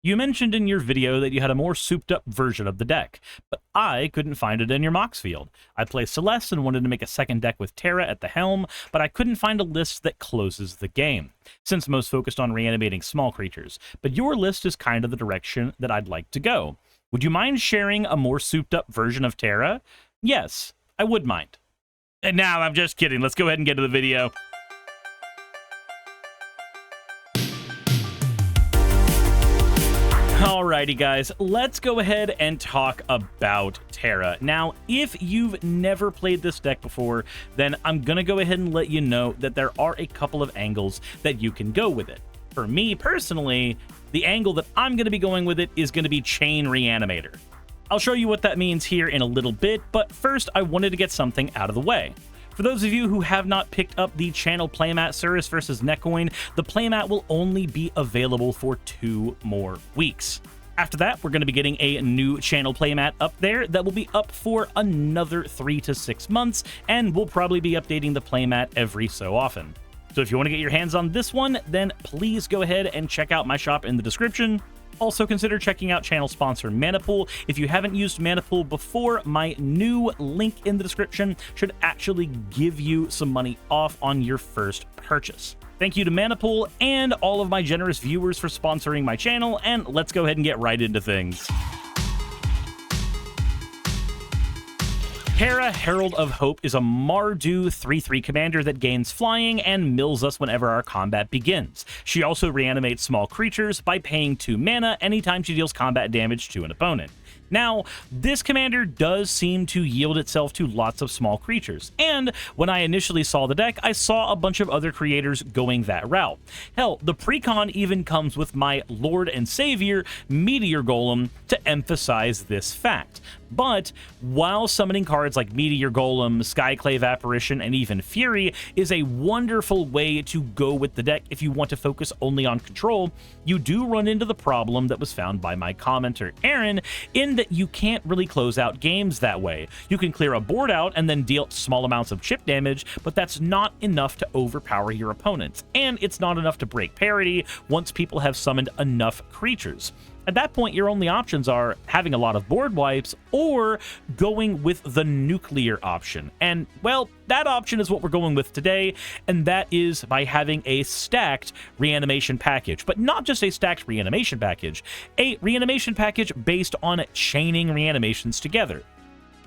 You mentioned in your video that you had a more souped-up version of the deck, but I couldn't find it in your Mox field. I play Celeste and wanted to make a second deck with Terra at the helm, but I couldn't find a list that closes the game, since most focused on reanimating small creatures, but your list is kind of the direction that I'd like to go. Would you mind sharing a more souped-up version of Terra? Yes, I would mind. And now, I'm just kidding. Let's go ahead and get to the video. Alrighty guys, let's go ahead and talk about Terra. Now, if you've never played this deck before, then I'm gonna go ahead and let you know that there are a couple of angles that you can go with it. For me personally, the angle that I'm gonna be going with it is gonna be Chain Reanimator. I'll show you what that means here in a little bit, but first I wanted to get something out of the way. For those of you who have not picked up the channel playmat Surus vs. Netcoin, the playmat will only be available for 2 more weeks. After that, we're going to be getting a new channel playmat up there that will be up for another 3 to 6 months, and we'll probably be updating the playmat every so often. So if you want to get your hands on this one, then please go ahead and check out my shop in the description. Also consider checking out channel sponsor Manapool. If you haven't used Manapool before, my new link in the description should actually give you some money off on your first purchase. Thank you to Manapool and all of my generous viewers for sponsoring my channel, and let's go ahead and get right into things. Terra, Herald of Hope, is a Mardu 3/3 commander that gains flying and mills us whenever our combat begins. She also reanimates small creatures by paying 2 mana anytime she deals combat damage to an opponent. Now, this commander does seem to yield itself to lots of small creatures, and when I initially saw the deck, I saw a bunch of other creators going that route. Hell, the precon even comes with my Lord and Savior, Meteor Golem, to emphasize this fact. But while summoning cards like Meteor Golem, Skyclave Apparition, and even Fury is a wonderful way to go with the deck if you want to focus only on control, you do run into the problem that was found by my commenter Aaron, in that you can't really close out games that way. You can clear a board out and then deal small amounts of chip damage, but that's not enough to overpower your opponents, and it's not enough to break parity once people have summoned enough creatures. At that point, your only options are having a lot of board wipes or going with the nuclear option. And, well, that option is what we're going with today, and that is by having a stacked reanimation package. But not just a stacked reanimation package, a reanimation package based on chaining reanimations together.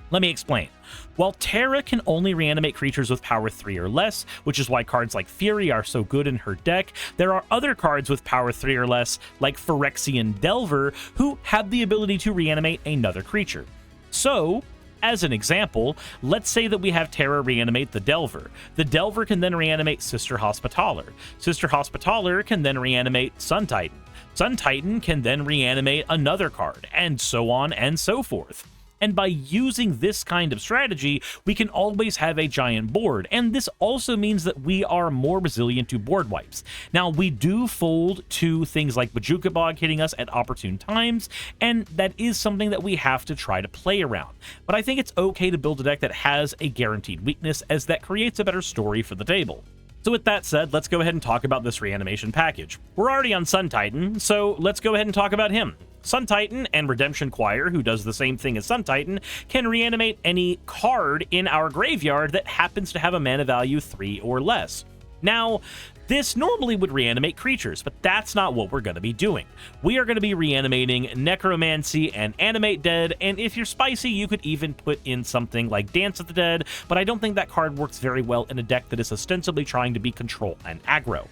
Let me explain. While Terra can only reanimate creatures with power 3 or less, which is why cards like Fury are so good in her deck, there are other cards with power 3 or less, like Phyrexian Delver, who have the ability to reanimate another creature. So, as an example, let's say that we have Terra reanimate the Delver. The Delver can then reanimate Sister Hospitaller. Sister Hospitaller can then reanimate Sun Titan. Sun Titan can then reanimate another card, and so on and so forth. And by using this kind of strategy, we can always have a giant board, and this also means that we are more resilient to board wipes. Now, we do fold to things like Bajuka Bog hitting us at opportune times, and that is something that we have to try to play around. But I think it's okay to build a deck that has a guaranteed weakness, as that creates a better story for the table. So with that said, let's go ahead and talk about this reanimation package. We're already on Sun Titan, so let's go ahead and talk about him. Sun Titan and Redemption Choir, who does the same thing as Sun Titan, can reanimate any card in our graveyard that happens to have a mana value 3 or less. Now, this normally would reanimate creatures, but that's not what we're going to be doing. We are going to be reanimating Necromancy and Animate Dead, and if you're spicy, you could even put in something like Dance of the Dead, but I don't think that card works very well in a deck that is ostensibly trying to be control and aggro.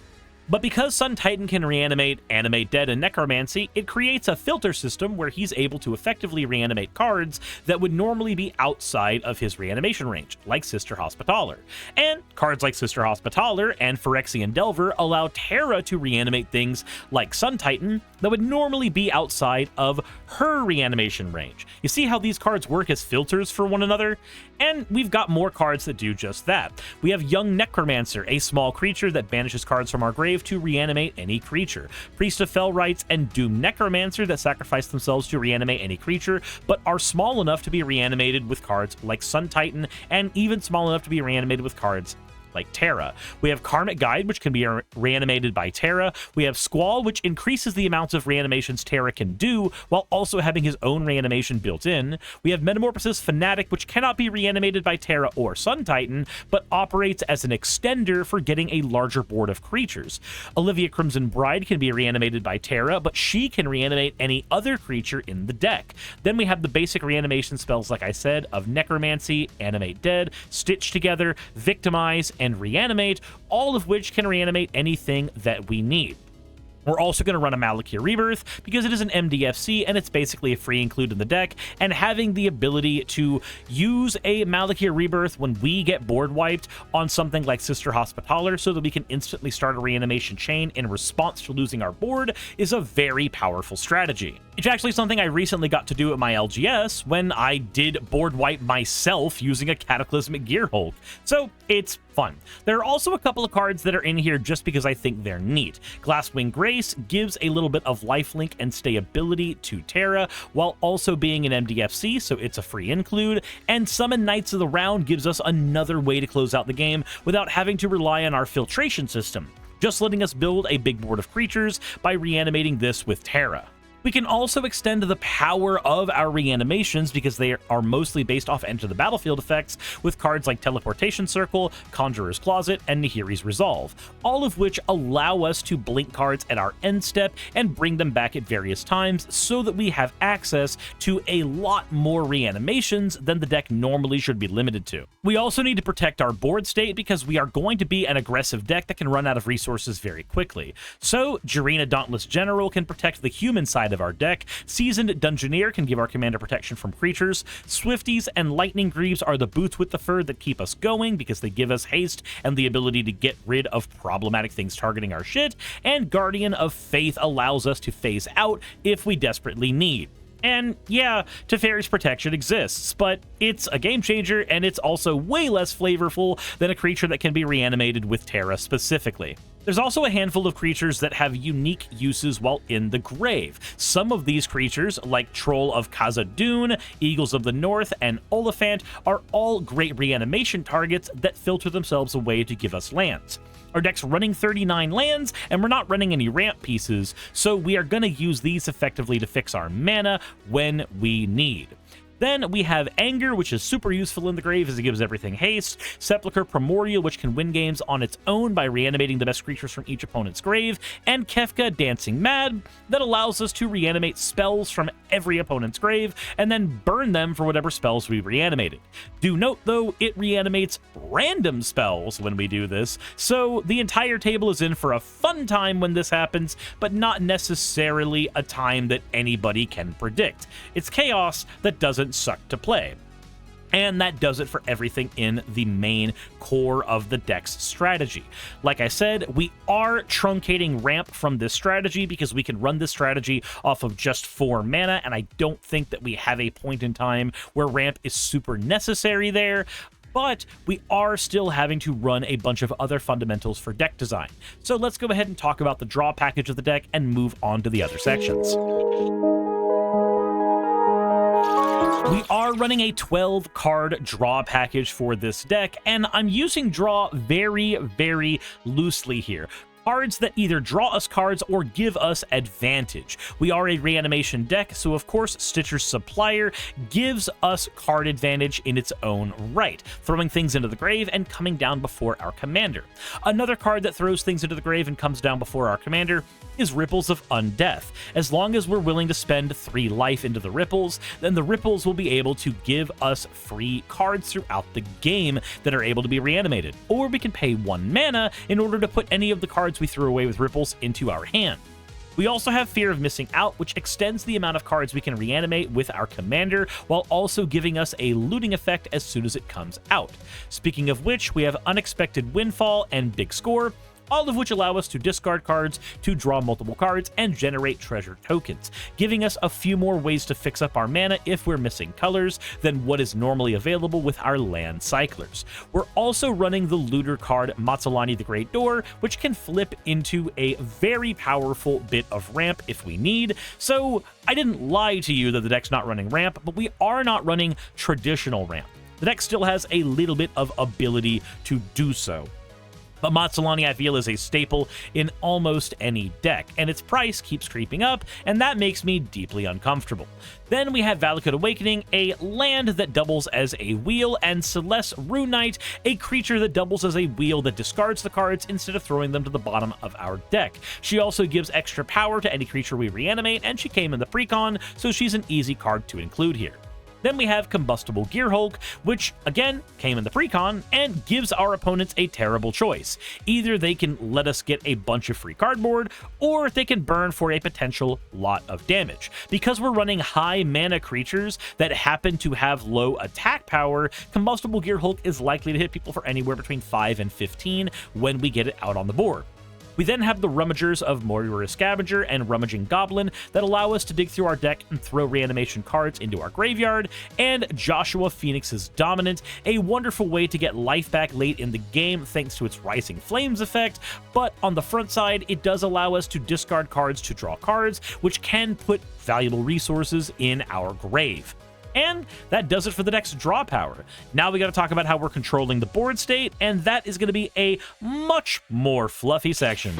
But because Sun Titan can reanimate, Animate Dead, and Necromancy, it creates a filter system where he's able to effectively reanimate cards that would normally be outside of his reanimation range, like Sister Hospitaller. And cards like Sister Hospitaller and Phyrexian Delver allow Terra to reanimate things like Sun Titan that would normally be outside of her reanimation range. You see how these cards work as filters for one another? And we've got more cards that do just that. We have Young Necromancer, a small creature that banishes cards from our grave to reanimate any creature. Priest of Fellrights and Doom Necromancer that sacrifice themselves to reanimate any creature, but are small enough to be reanimated with cards like Sun Titan, and even small enough to be reanimated with cards like Terra. We have Karmic Guide, which can be reanimated by Terra. We have Squall, which increases the amounts of reanimations Terra can do, while also having his own reanimation built in. We have Metamorphosis Fanatic, which cannot be reanimated by Terra or Sun Titan, but operates as an extender for getting a larger board of creatures. Olivia Crimson Bride can be reanimated by Terra, but she can reanimate any other creature in the deck. Then we have the basic reanimation spells, like I said, of Necromancy, Animate Dead, Stitch Together, Victimize, and Reanimate, all of which can reanimate anything that we need. We're also going to run a Malakir Rebirth because it is an MDFC and it's basically a free include in the deck, and having the ability to use a Malakir Rebirth when we get board wiped on something like Sister Hospitaller so that we can instantly start a reanimation chain in response to losing our board is a very powerful strategy. It's actually something I recently got to do at my LGS when I did board wipe myself using a Cataclysmic Gearhulk, so it's fun. There are also a couple of cards that are in here just because I think they're neat. Glasswing Grace gives a little bit of lifelink and stayability to Terra while also being an MDFC, so it's a free include, and Summon Knights of the Round gives us another way to close out the game without having to rely on our filtration system, just letting us build a big board of creatures by reanimating this with Terra. We can also extend the power of our reanimations because they are mostly based off Enter the Battlefield effects with cards like Teleportation Circle, Conjurer's Closet, and Nahiri's Resolve, all of which allow us to blink cards at our end step and bring them back at various times so that we have access to a lot more reanimations than the deck normally should be limited to. We also need to protect our board state because we are going to be an aggressive deck that can run out of resources very quickly. So, Jirina Dauntless General can protect the human side of our deck, Seasoned Dungeoneer can give our commander protection from creatures, Swifties and Lightning Greaves are the boots with the fur that keep us going because they give us haste and the ability to get rid of problematic things targeting our shit, and Guardian of Faith allows us to phase out if we desperately need. And yeah, Teferi's protection exists, but it's a game changer and it's also way less flavorful than a creature that can be reanimated with Terra specifically. There's also a handful of creatures that have unique uses while in the grave. Some of these creatures, like Troll of Khazad-dûm, Eagles of the North, and Oliphant, are all great reanimation targets that filter themselves away to give us lands. Our deck's running 39 lands, and we're not running any ramp pieces, so we are going to use these effectively to fix our mana when we need. Then we have Anger, which is super useful in the grave as it gives everything haste, Sepulchre Primordial, which can win games on its own by reanimating the best creatures from each opponent's grave, and Kefka Dancing Mad, that allows us to reanimate spells from every opponent's grave and then burn them for whatever spells we reanimated. Do note, though, it reanimates random spells when we do this, so the entire table is in for a fun time when this happens, but not necessarily a time that anybody can predict. It's chaos that doesn't suck to play. And that does it for everything in the main core of the deck's strategy. Like I said, we are truncating ramp from this strategy because we can run this strategy off of just 4 mana, and I don't think that we have a point in time where ramp is super necessary there, but we are still having to run a bunch of other fundamentals for deck design. So let's go ahead and talk about the draw package of the deck and move on to the other sections. We are running a 12-card draw package for this deck, and I'm using draw very, very loosely here. Cards that either draw us cards or give us advantage. We are a reanimation deck, so of course Stitcher's Supplier gives us card advantage in its own right, throwing things into the grave and coming down before our commander. Another card that throws things into the grave and comes down before our commander is Ripples of Undeath. As long as we're willing to spend 3 life into the Ripples, then the Ripples will be able to give us free cards throughout the game that are able to be reanimated. Or we can pay 1 mana in order to put any of the cards we threw away with Ripples into our hand. We also have Fear of Missing Out, which extends the amount of cards we can reanimate with our commander, while also giving us a looting effect as soon as it comes out. Speaking of which, we have Unexpected Windfall and Big Score, all of which allow us to discard cards to draw multiple cards and generate treasure tokens, giving us a few more ways to fix up our mana if we're missing colors than what is normally available with our land cyclers. We're also running the looter card Matsalani the Great Door, which can flip into a very powerful bit of ramp if we need. So I didn't lie to you that the deck's not running ramp, but we are not running traditional ramp. The deck still has a little bit of ability to do so. But Matsulani, I feel, is a staple in almost any deck, and its price keeps creeping up, and that makes me deeply uncomfortable. Then we have Valakut Awakening, a land that doubles as a wheel, and Celeste Rune Knight, a creature that doubles as a wheel that discards the cards instead of throwing them to the bottom of our deck. She also gives extra power to any creature we reanimate, and she came in the precon, so she's an easy card to include here. Then we have Combustible Gearhulk, which, again, came in the precon and gives our opponents a terrible choice. Either they can let us get a bunch of free cardboard, or they can burn for a potential lot of damage. Because we're running high mana creatures that happen to have low attack power, Combustible Gearhulk is likely to hit people for anywhere between 5 and 15 when we get it out on the board. We then have the Rummagers of Moriora Scavenger and Rummaging Goblin that allow us to dig through our deck and throw reanimation cards into our graveyard, and Joshua Phoenix's Dominant, a wonderful way to get life back late in the game thanks to its Rising Flames effect, but on the front side, it does allow us to discard cards to draw cards, which can put valuable resources in our grave. And that does it for the deck's draw power. Now we got to talk about how we're controlling the board state, and that is going to be a much more fluffy section.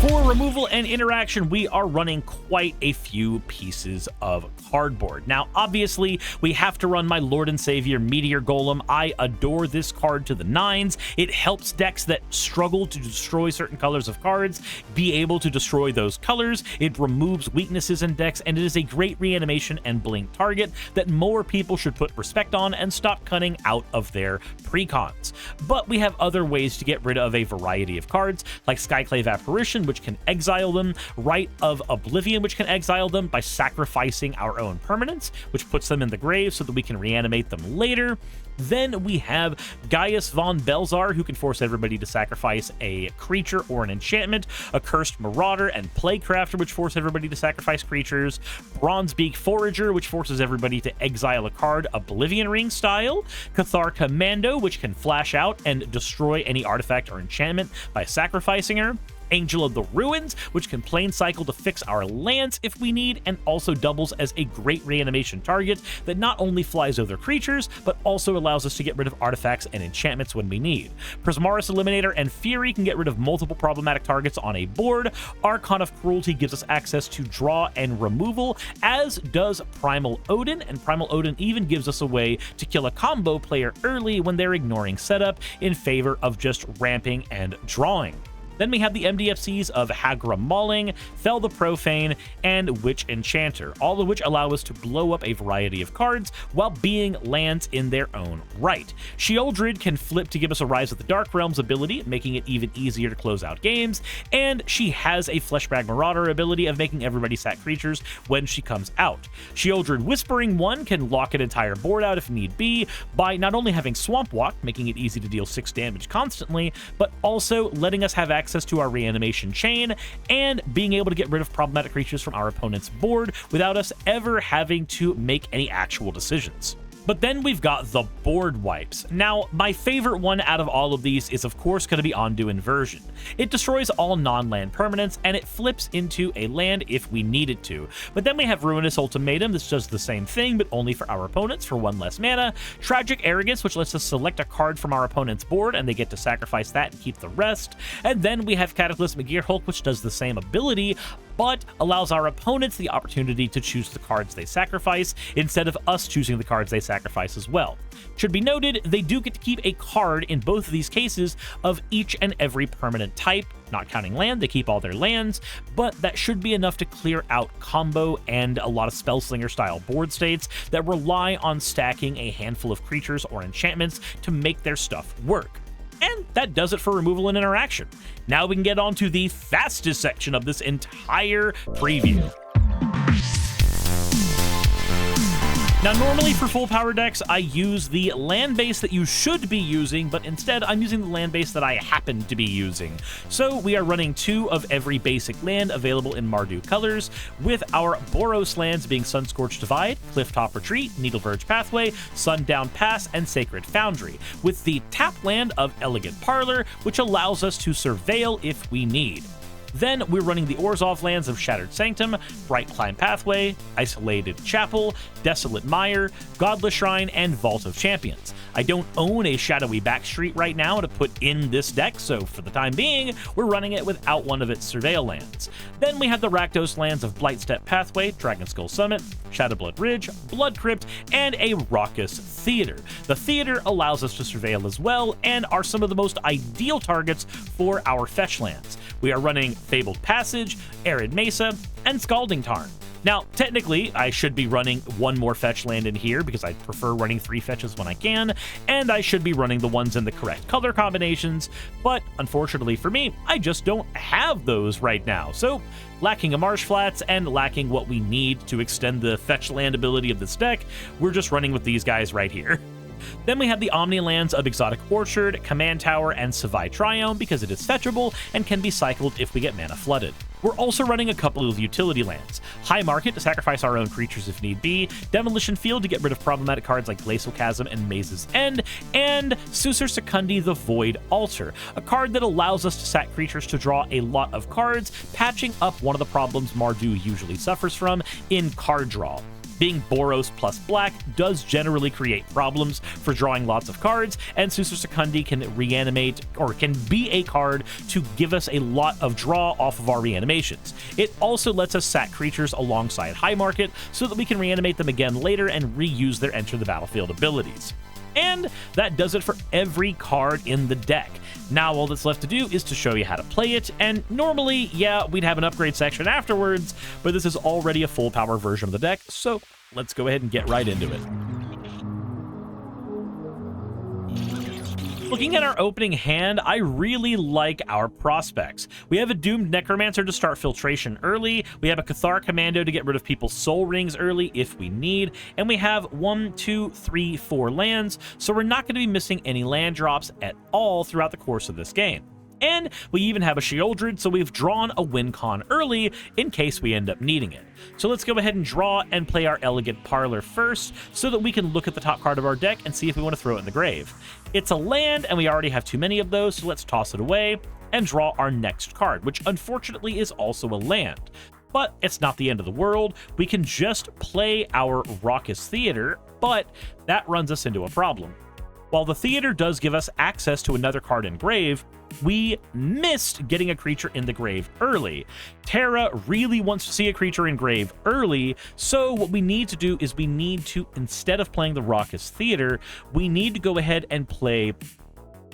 For removal and interaction, we are running quite a few pieces of cardboard. Now, obviously, we have to run my Lord and Savior Meteor Golem. I adore this card to the nines. It helps decks that struggle to destroy certain colors of cards be able to destroy those colors. It removes weaknesses in decks, and it is a great reanimation and blink target that more people should put respect on and stop cutting out of their precons. But we have other ways to get rid of a variety of cards, like Skyclave Apparition, which can exile them, Rite of Oblivion, which can exile them by sacrificing our own permanents, which puts them in the grave so that we can reanimate them later. Then we have Gaius von Belzar, who can force everybody to sacrifice a creature or an enchantment, Accursed Marauder and Plaguecrafter, which force everybody to sacrifice creatures, Bronzebeak Forager, which forces everybody to exile a card, Oblivion Ring style, Cathar Commando, which can flash out and destroy any artifact or enchantment by sacrificing her, Angel of the Ruins, which can plain cycle to fix our lands if we need, and also doubles as a great reanimation target that not only flies over creatures, but also allows us to get rid of artifacts and enchantments when we need. Prismaris Eliminator and Fury can get rid of multiple problematic targets on a board. Archon of Cruelty gives us access to draw and removal, as does Primal Odin, and Primal Odin even gives us a way to kill a combo player early when they're ignoring setup in favor of just ramping and drawing. Then we have the MDFCs of Hagra Mauling, Fell the Profane, and Witch Enchanter, all of which allow us to blow up a variety of cards while being lands in their own right. Sheoldred can flip to give us a Rise of the Dark Realms ability, making it even easier to close out games, and she has a Fleshbag Marauder ability of making everybody sack creatures when she comes out. Sheoldred Whispering One can lock an entire board out if need be by not only having Swamp Walk, making it easy to deal 6 damage constantly, but also letting us have access to our Reanimation-Chain and being able to get rid of problematic creatures from our opponent's board without us ever having to make any actual decisions. But then we've got the board wipes. Now, my favorite one out of all of these is of course going to be Ondu Inversion. It destroys all non-land permanents, and it flips into a land if we need it to. But then we have Ruinous Ultimatum. This does the same thing, but only for our opponents for 1 less mana. Tragic Arrogance, which lets us select a card from our opponent's board, and they get to sacrifice that and keep the rest. And then we have Cataclysmic Gearhulk, which does the same ability, but allows our opponents the opportunity to choose the cards they sacrifice instead of us choosing the cards they sacrifice as well. Should be noted, they do get to keep a card in both of these cases of each and every permanent type, not counting land. They keep all their lands, but that should be enough to clear out combo and a lot of Spellslinger style board states that rely on stacking a handful of creatures or enchantments to make their stuff work. And that does it for removal and interaction. Now we can get on to the fastest section of this entire preview. Now, normally for full power decks, I use the land base that you should be using, but instead I'm using the land base that I happen to be using. So we are running 2 of every basic land available in Mardu colors, with our Boros lands being Sunscorched Divide, Clifftop Retreat, Needleverge Pathway, Sundown Pass, and Sacred Foundry, with the tap land of Elegant Parlor, which allows us to surveil if we need. Then we're running the Orzhov lands of Shattered Sanctum, Bright Climb Pathway, Isolated Chapel, Desolate Mire, Godless Shrine, and Vault of Champions. I don't own a Shadowy Backstreet right now to put in this deck, so for the time being, we're running it without one of its Surveil lands. Then we have the Rakdos lands of Blightstep Pathway, Dragon Skull Summit, Shadowblood Ridge, Blood Crypt, and a Raucous Theater. The Theater allows us to Surveil as well, and are some of the most ideal targets for our fetch lands. We are running Fabled Passage, Arid Mesa, and Scalding Tarn. Now, technically, I should be running one more fetch land in here because I prefer running 3 fetches when I can, and I should be running the ones in the correct color combinations, but unfortunately for me, I just don't have those right now. So, lacking a Marsh Flats and lacking what we need to extend the fetch land ability of this deck, we're just running with these guys right here. Then we have the Omni lands of Exotic Orchard, Command Tower, and Savai Triome because it is fetchable and can be cycled if we get mana flooded. We're also running a couple of utility lands. High Market to sacrifice our own creatures if need be, Demolition Field to get rid of problematic cards like Glacial Chasm and Maze's End, and Susur Secundi the Void Altar, a card that allows us to sack creatures to draw a lot of cards, patching up one of the problems Mardu usually suffers from in card draw. Being Boros plus black does generally create problems for drawing lots of cards, and Susur Secundi can reanimate, or can be a card to give us a lot of draw off of our reanimations. It also lets us sack creatures alongside High Market so that we can reanimate them again later and reuse their Enter the Battlefield abilities. And that does it for every card in the deck. Now all that's left to do is to show you how to play it, and normally, yeah, we'd have an upgrade section afterwards, but this is already a full power version of the deck, so let's go ahead and get right into it. Looking at our opening hand, I really like our prospects. We have a Doomed Necromancer to start filtration early, we have a Cathar Commando to get rid of people's soul rings early if we need, and we have 1, 2, 3, 4 lands, so we're not going to be missing any land drops at all throughout the course of this game. And we even have a Sheoldred, so we've drawn a win con early in case we end up needing it. So let's go ahead and draw and play our Elegant Parlor first so that we can look at the top card of our deck and see if we want to throw it in the grave. It's a land, and we already have too many of those, so let's toss it away and draw our next card, which unfortunately is also a land. But it's not the end of the world. We can just play our Raucous Theater, but that runs us into a problem. While the Theater does give us access to another card in grave, we missed getting a creature in the grave early. Terra really wants to see a creature in grave early, so what we need to do is we need to, instead of playing the Raucous Theater, we need to go ahead and play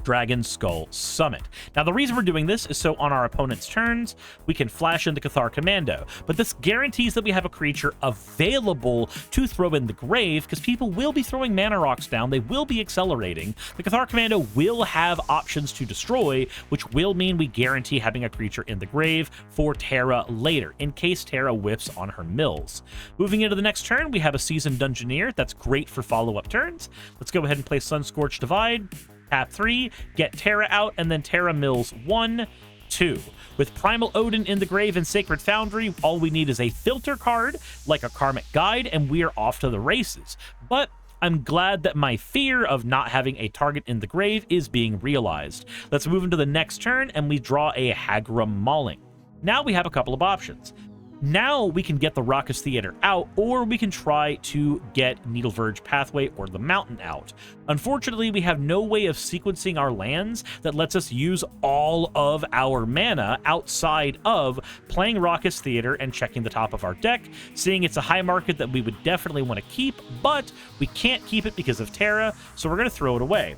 Dragon Skull Summit. Now, the reason we're doing this is so on our opponent's turns, we can flash into Cathar Commando, but this guarantees that we have a creature available to throw in the grave, because people will be throwing mana rocks down, they will be accelerating. The Cathar Commando will have options to destroy, which will mean we guarantee having a creature in the grave for Terra later, in case Terra whiffs on her mills. Moving into the next turn, we have a Seasoned Dungeoneer. That's great for follow-up turns. Let's go ahead and play Sunscorched Divide. Tap 3, get Terra out, and then Terra mills 1, 2. With Primal Odin in the grave and Sacred Foundry, all we need is a filter card, like a Karmic Guide, and we are off to the races. But I'm glad that my fear of not having a target in the grave is being realized. Let's move into the next turn, and we draw a Hagra Mauling. Now we have a couple of options. Now we can get the Raucous Theater out, or we can try to get Needle Verge Pathway or the Mountain out. Unfortunately, we have no way of sequencing our lands that lets us use all of our mana outside of playing Raucous Theater and checking the top of our deck, seeing it's a High Market that we would definitely want to keep, but we can't keep it because of Terra, so we're going to throw it away.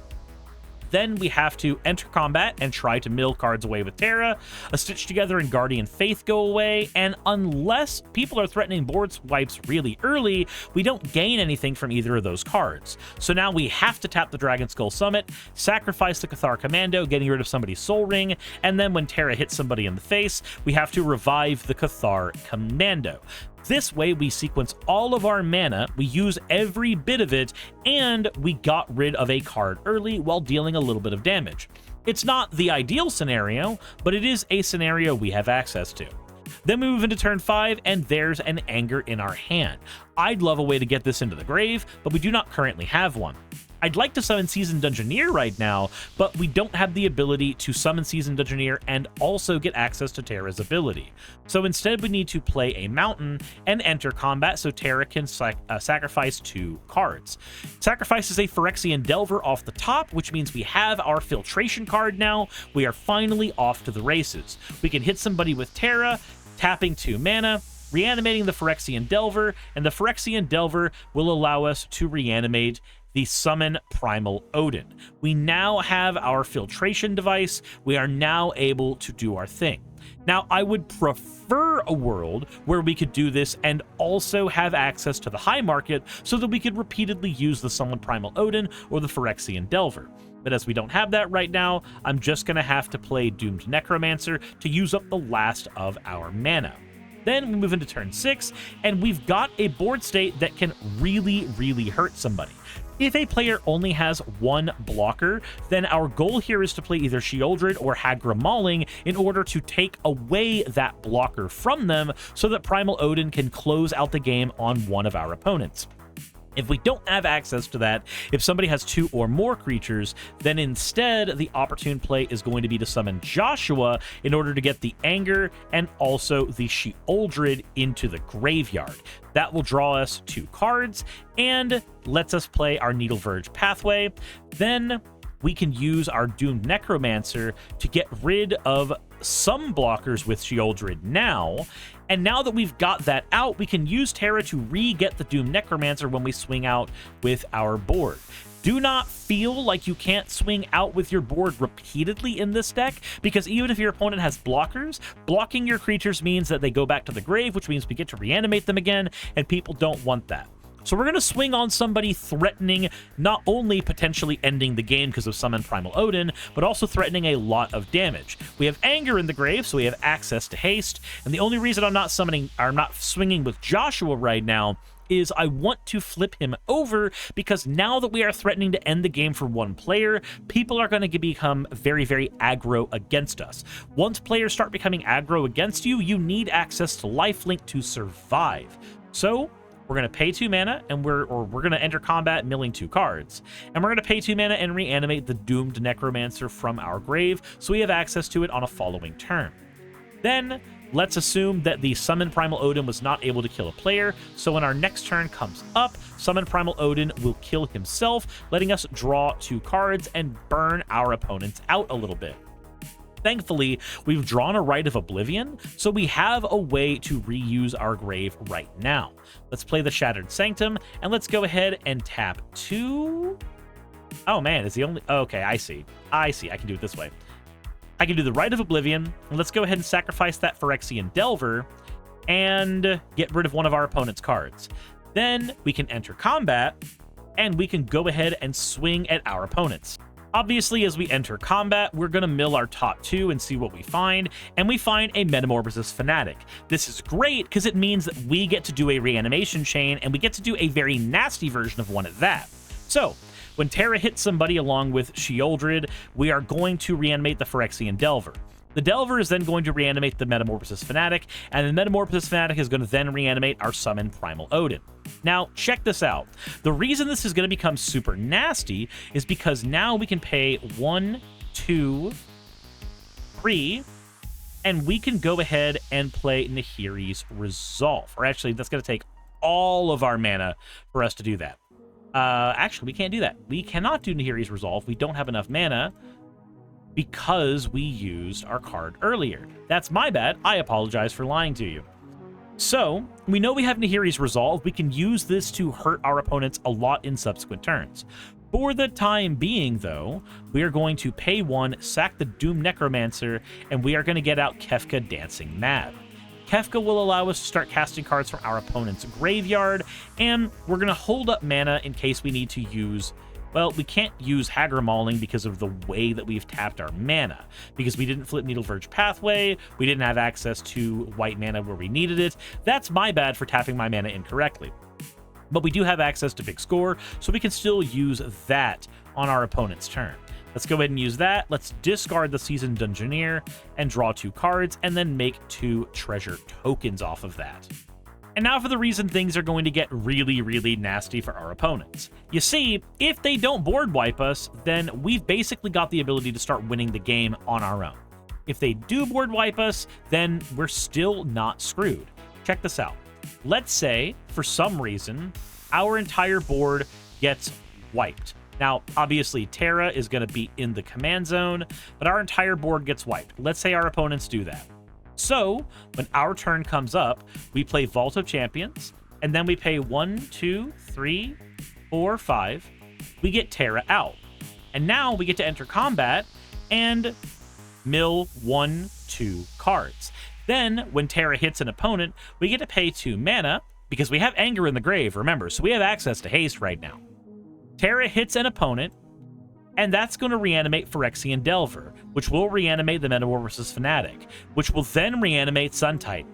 Then we have to enter combat and try to mill cards away with Terra. A Stitch Together and Guardian Faith go away, and unless people are threatening board swipes really early, we don't gain anything from either of those cards. So now we have to tap the Dragon Skull Summit, sacrifice the Cathar Commando, getting rid of somebody's soul ring, and then when Terra hits somebody in the face, we have to revive the Cathar Commando. This way, we sequence all of our mana, we use every bit of it, and we got rid of a card early while dealing a little bit of damage. It's not the ideal scenario, but it is a scenario we have access to. Then we move into turn 5, and there's an Anger in our hand. I'd love a way to get this into the grave, but we do not currently have one. I'd like to summon Seasoned Dungeoneer right now, but we don't have the ability to summon Seasoned Dungeoneer and also get access to Terra's ability. So instead, we need to play a mountain and enter combat so Terra can sacrifice 2 cards. Sacrifices a Phyrexian Delver off the top, which means we have our filtration card now. We are finally off to the races. We can hit somebody with Terra, tapping 2 mana, reanimating the Phyrexian Delver, and the Phyrexian Delver will allow us to reanimate the summon Primal Odin. We now have our filtration device. We are now able to do our thing. Now, I would prefer a world where we could do this and also have access to the high market so that we could repeatedly use the summon Primal Odin or the Phyrexian Delver. But as we don't have that right now, I'm just going to have to play Doomed Necromancer to use up the last of our mana. Then we move into turn 6, and we've got a board state that can really, really hurt somebody. If a player only has 1 blocker, then our goal here is to play either Sheoldred or Hagra Mauling in order to take away that blocker from them so that Primal Odin can close out the game on one of our opponents. If we don't have access to that, if somebody has 2 or more creatures, then instead the opportune play is going to be to summon Joshua in order to get the Anger and also the Sheoldred into the graveyard. That will draw us 2 cards and lets us play our Needle Verge pathway. Then we can use our Doomed Necromancer to get rid of some blockers with Sheoldred now. And now that we've got that out, we can use Terra to re-get the Doomed Necromancer when we swing out with our board. Do not feel like you can't swing out with your board repeatedly in this deck, because even if your opponent has blockers, blocking your creatures means that they go back to the grave, which means we get to reanimate them again, and people don't want that. So we're going to swing on somebody threatening not only potentially ending the game because of Summon Primal Odin, but also threatening a lot of damage. We have Anger in the grave, so we have access to haste, and the only reason I'm not swinging with Joshua right now is I want to flip him over, because now that we are threatening to end the game for 1 player, people are going to become very, very aggro against us. Once players start becoming aggro against you, you need access to lifelink to survive. So we're going to pay 2 mana, and we're going to enter combat milling 2 cards. And we're going to pay 2 mana and reanimate the Doomed Necromancer from our grave, so we have access to it on a following turn. Then, let's assume that the Summon Primal Odin was not able to kill a player, so when our next turn comes up, Summon Primal Odin will kill himself, letting us draw 2 cards and burn our opponents out a little bit. Thankfully, we've drawn a Rite of Oblivion, so we have a way to reuse our grave right now. Let's play the Shattered Sanctum, and let's go ahead and tap 2. Oh man, is the only... Okay, I see. I can do it this way. I can do the Rite of Oblivion, and let's go ahead and sacrifice that Phyrexian Delver and get rid of one of our opponent's cards. Then we can enter combat, and we can go ahead and swing at our opponents. Obviously, as we enter combat, we're going to mill our top 2 and see what we find, and we find a Metamorphosis Fanatic. This is great because it means that we get to do a Reanimation-Chain, and we get to do a very nasty version of one at that. So, when Terra hits somebody along with Sheoldred, we are going to reanimate the Phyrexian Delver. The Delver is then going to reanimate the Metamorphosis Fanatic, and the Metamorphosis Fanatic is going to then reanimate our Summon Primal Odin. Now, check this out. The reason this is going to become super nasty is because now we can pay 1, 2, 3, and we can go ahead and play Nahiri's Resolve. Or actually, that's going to take all of our mana for us to do that. Actually, we can't do that. We cannot do Nahiri's Resolve. We don't have enough mana, because we used our card earlier. That's my bad. I apologize for lying to you. So, we know we have Nahiri's Resolve. We can use this to hurt our opponents a lot in subsequent turns. For the time being, though, we are going to pay 1, sack the Doomed Necromancer, and we are going to get out Kefka Dancing Mad. Kefka will allow us to start casting cards from our opponent's graveyard, and we're going to hold up mana in case we need to use... Well, we can't use Hagra Mauling because of the way that we've tapped our mana. Because we didn't flip Needle Verge Pathway, we didn't have access to white mana where we needed it. That's my bad for tapping my mana incorrectly. But we do have access to Big Score, so we can still use that on our opponent's turn. Let's go ahead and use that. Let's discard the Seasoned Dungeoneer and draw 2 cards, and then make 2 treasure tokens off of that. And now for the reason things are going to get really, really nasty for our opponents. You see, if they don't board wipe us, then we've basically got the ability to start winning the game on our own. If they do board wipe us, then we're still not screwed. Check this out. Let's say, for some reason, our entire board gets wiped. Now, obviously, Terra is going to be in the command zone, but our entire board gets wiped. Let's say our opponents do that. So, when our turn comes up, we play Vault of Champions, and then we pay 1, 2, 3, 4, 5. We get Terra out. And now we get to enter combat and mill 1, 2 cards. Then, when Terra hits an opponent, we get to pay 2 mana, because we have Anger in the Grave, remember, so we have access to haste right now. Terra hits an opponent, and that's going to reanimate Phyrexian Delver, which will reanimate the Metamorphosis Fanatic, which will then reanimate Sun Titan,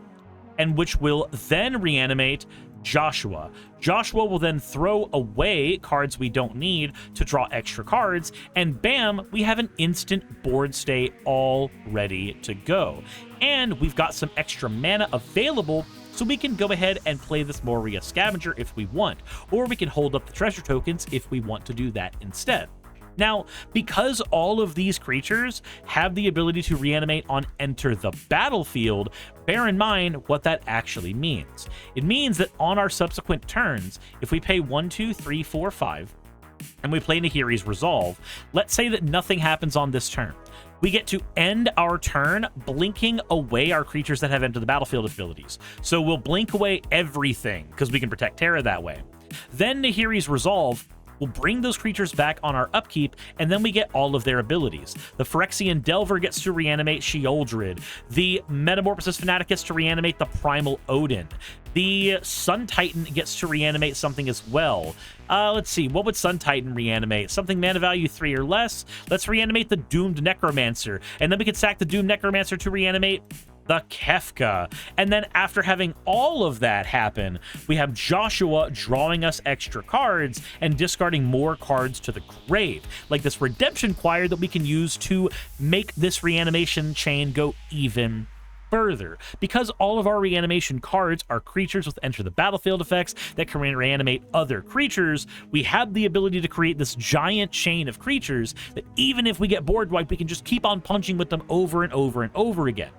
and which will then reanimate Joshua. Joshua will then throw away cards we don't need to draw extra cards, and bam, we have an instant board stay all ready to go. And we've got some extra mana available, so we can go ahead and play this Moria Scavenger if we want, or we can hold up the treasure tokens if we want to do that instead. Now, because all of these creatures have the ability to reanimate on enter the battlefield, bear in mind what that actually means. It means that on our subsequent turns, if we pay 1, 2, 3, 4, 5, and we play Nahiri's Resolve, let's say that nothing happens on this turn. We get to end our turn blinking away our creatures that have entered the battlefield abilities. So we'll blink away everything, because we can protect Terra that way. Then Nahiri's Resolve will bring those creatures back on our upkeep, and then we get all of their abilities. The Phyrexian Delver gets to reanimate Sheoldred. The Metamorphosis Fanatic gets to reanimate the Primal Odin. The Sun Titan gets to reanimate something as well. Let's see, what would Sun Titan reanimate? Something mana value 3 or less? Let's reanimate the Doomed Necromancer, and then we can sack the Doomed Necromancer to reanimate the Kefka. And then after having all of that happen, we have Joshua drawing us extra cards and discarding more cards to the grave, like this Redemption Choir that we can use to make this reanimation chain go even further. Because all of our reanimation cards are creatures with enter the battlefield effects that can reanimate other creatures, we have the ability to create this giant chain of creatures that even if we get board wiped, we can just keep on punching with them over and over and over again.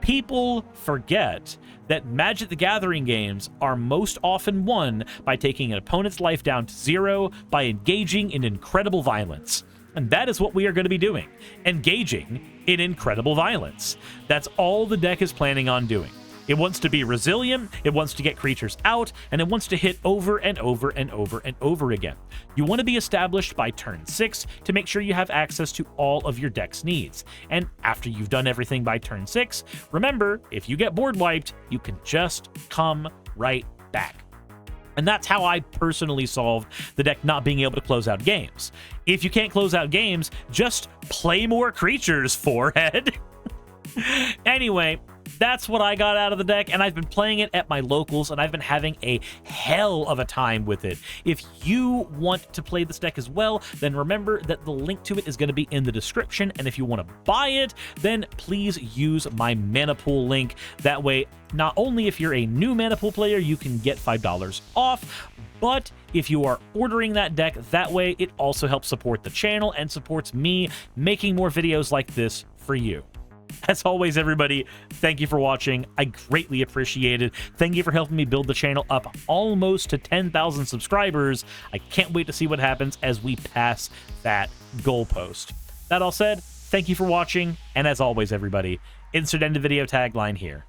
People forget that Magic the Gathering games are most often won by taking an opponent's life down to 0 by engaging in incredible violence. And that is what we are going to be doing, engaging in incredible violence. That's all the deck is planning on doing. It wants to be resilient, it wants to get creatures out, and it wants to hit over and over and over and over again. You want to be established by turn 6 to make sure you have access to all of your deck's needs. And after you've done everything by turn 6, remember, if you get board wiped, you can just come right back. And that's how I personally solved the deck not being able to close out games. If you can't close out games, just play more creatures, forehead. Anyway, that's what I got out of the deck, and I've been playing it at my locals, and I've been having a hell of a time with it. If you want to play this deck as well, then remember that the link to it is going to be in the description, and if you want to buy it, then please use my Mana Pool link. That way, not only if you're a new Mana Pool player, you can get $5 off, but if you are ordering that deck that way, it also helps support the channel and supports me making more videos like this for you. As always, everybody, thank you for watching. I greatly appreciate it. Thank you for helping me build the channel up almost to 10,000 subscribers. I can't wait to see what happens as we pass that goalpost. That all said, thank you for watching, and as always, everybody, insert end of video tagline here.